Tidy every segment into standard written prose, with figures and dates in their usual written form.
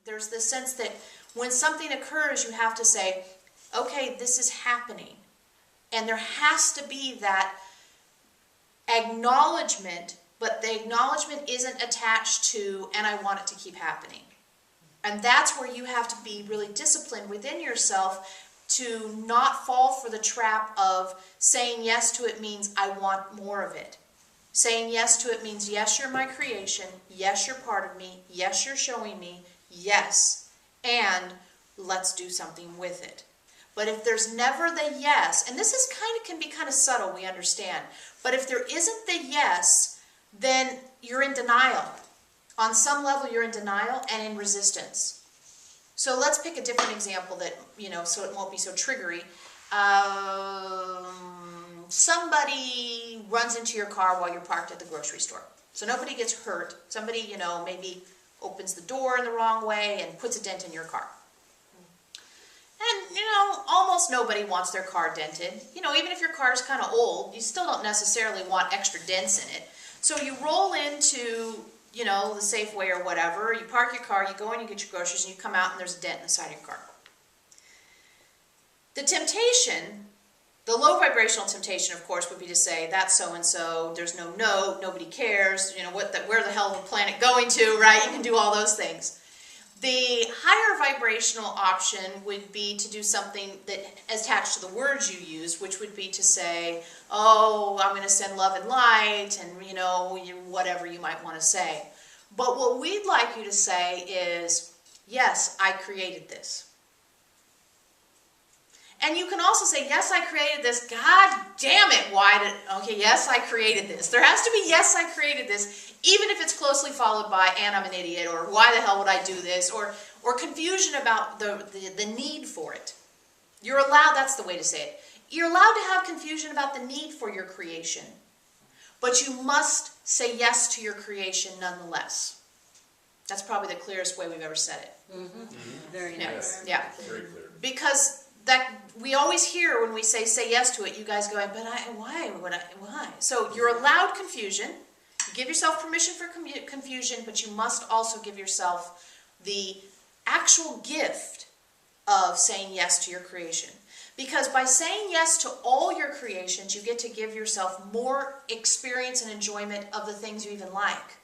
There's this sense that when something occurs, you have to say, okay, this is happening. And there has to be that acknowledgement, but the acknowledgement isn't attached to, and I want it to keep happening. And that's where you have to be really disciplined within yourself to not fall for the trap of saying yes to it means I want more of it. Saying yes to it means yes, you're my creation. Yes, you're part of me. Yes, you're showing me. Yes, and let's do something with it. But if there's never the yes, and this is can be kind of subtle, we understand. But if there isn't the yes, then you're in denial. On some level, you're in denial and in resistance. So let's pick a different example that, so it won't be so triggery. Somebody runs into your car while you're parked at the grocery store. So nobody gets hurt. Somebody, maybe opens the door in the wrong way and puts a dent in your car. And, almost nobody wants their car dented. Even if your car is kind of old, you still don't necessarily want extra dents in it. So you roll into, the Safeway or whatever, you park your car, you go in, you get your groceries, and you come out and there's a dent in the side of your car. The temptation, the low vibrational temptation, of course, would be to say, that's so-and-so, there's no note, nobody cares, where the hell is the planet going to, right? You can do all those things. The higher vibrational option would be to do something that is attached to the words you use, which would be to say, oh, I'm going to send love and light, and, whatever you might want to say. But what we'd like you to say is, yes, I created this. And you can also say, yes, I created this. God damn it, okay, yes, I created this. There has to be, yes, I created this, even if it's closely followed by, and I'm an idiot, or why the hell would I do this, or confusion about the need for it. You're allowed, that's the way to say it. You're allowed to have confusion about the need for your creation, but you must say yes to your creation nonetheless. That's probably the clearest way we've ever said it. Mm-hmm. Mm-hmm. Very nice. Yeah. Very clear. Because that we always hear when we say yes to it, you guys going, but why? So you're allowed confusion. You give yourself permission for confusion, but you must also give yourself the actual gift of saying yes to your creation. Because by saying yes to all your creations, you get to give yourself more experience and enjoyment of the things you even like.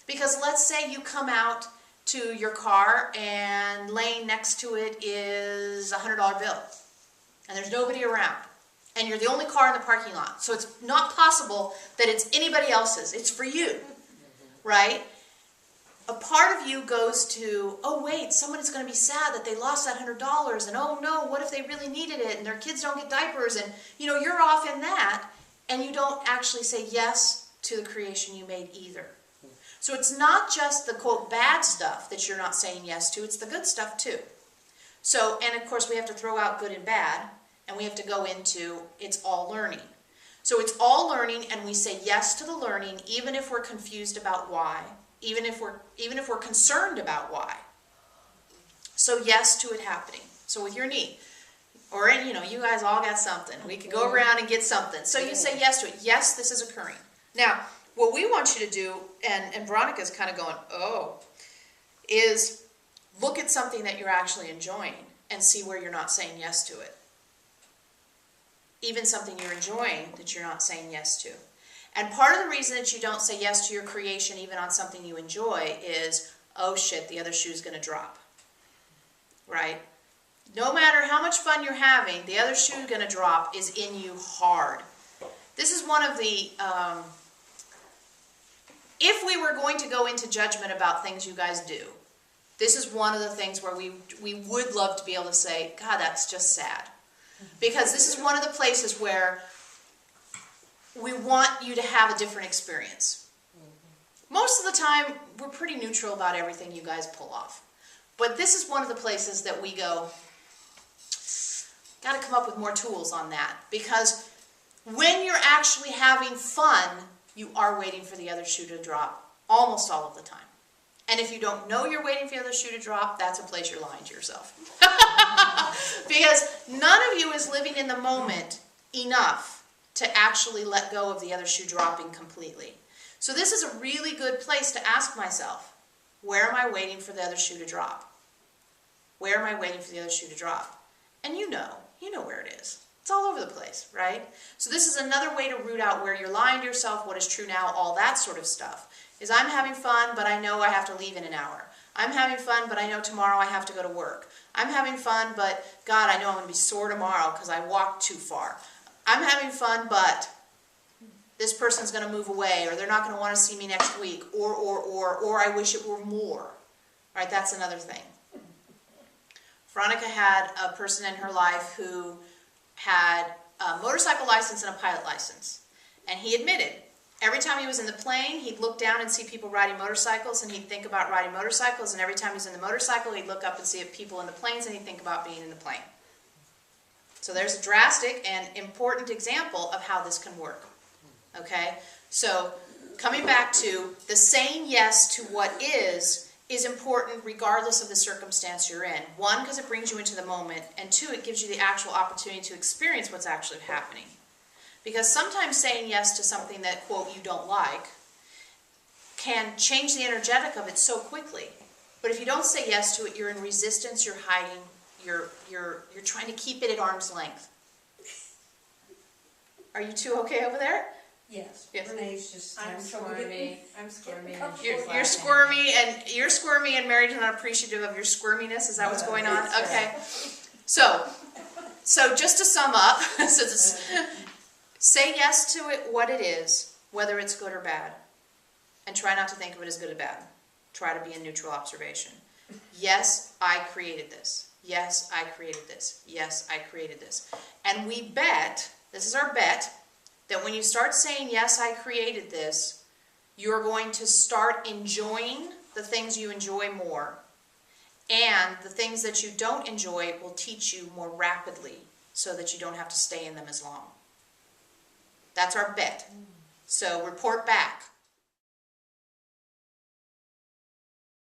Because let's say you come out to your car and laying next to it is a $100 bill. And there's nobody around. And you're the only car in the parking lot. So it's not possible that it's anybody else's. It's for you. Right? A part of you goes to, oh wait, someone's going to be sad that they lost that $100. And oh no, what if they really needed it and their kids don't get diapers? And you're off in that. And you don't actually say yes to the creation you made either. So it's not just the, quote, bad stuff that you're not saying yes to, it's the good stuff too. So, and of course we have to throw out good and bad, and we have to go into it's all learning. So it's all learning, and we say yes to the learning, even if we're confused about why, even if we're concerned about why. So yes to it happening. So with your need, or you guys all got something. We could go around and get something. So you say yes to it. Yes, this is occurring. Now, what we want you to do, and Veronica's kind of going, oh, is look at something that you're actually enjoying and see where you're not saying yes to it. Even something you're enjoying that you're not saying yes to. And part of the reason that you don't say yes to your creation, even on something you enjoy, is, oh shit, the other shoe's going to drop. Right? No matter how much fun you're having, the other shoe going to drop is in you hard. This is one of the... if we were going to go into judgment about things you guys do, this is one of the things where we would love to be able to say, God, that's just sad. Because this is one of the places where we want you to have a different experience. Most of the time, we're pretty neutral about everything you guys pull off. But this is one of the places that we go, got to come up with more tools on that. Because when you're actually having fun, you are waiting for the other shoe to drop almost all of the time. And if you don't know you're waiting for the other shoe to drop, that's a place you're lying to yourself. Because none of you is living in the moment enough to actually let go of the other shoe dropping completely. So this is a really good place to ask myself, Where am I waiting for the other shoe to drop? Where am I waiting for the other shoe to drop? And you know where it is. It's all over the place, right? So this is another way to root out where you're lying to yourself, what is true now, all that sort of stuff. Is I'm having fun, but I know I have to leave in an hour. I'm having fun, but I know tomorrow I have to go to work. I'm having fun, but God, I know I'm going to be sore tomorrow because I walked too far. I'm having fun, but this person's going to move away, or they're not going to want to see me next week, or I wish it were more. Right? That's another thing. Veronica had a person in her life who had a motorcycle license and a pilot license. And he admitted, every time he was in the plane, he'd look down and see people riding motorcycles, and he'd think about riding motorcycles, and every time he's in the motorcycle, he'd look up and see people in the planes, and he'd think about being in the plane. So there's a drastic and important example of how this can work. Okay? So coming back to the saying yes to what is important regardless of the circumstance you're in. One, because it brings you into the moment, and two, it gives you the actual opportunity to experience what's actually happening. Because sometimes saying yes to something that, quote, you don't like, can change the energetic of it so quickly. But if you don't say yes to it, you're in resistance, you're hiding, you're trying to keep it at arm's length. Are you two okay over there? Yes. Renee's just I'm squirmy. You're squirmy and Mary's not appreciative of your squirminess. Is that what's going on? Okay. So just to sum up, say yes to it, what it is, whether it's good or bad, and try not to think of it as good or bad. Try to be in neutral observation. Yes, I created this. Yes, I created this. Yes, I created this. And we bet, this is our bet, that when you start saying, yes, I created this, you're going to start enjoying the things you enjoy more. And the things that you don't enjoy will teach you more rapidly so that you don't have to stay in them as long. That's our bet. So report back.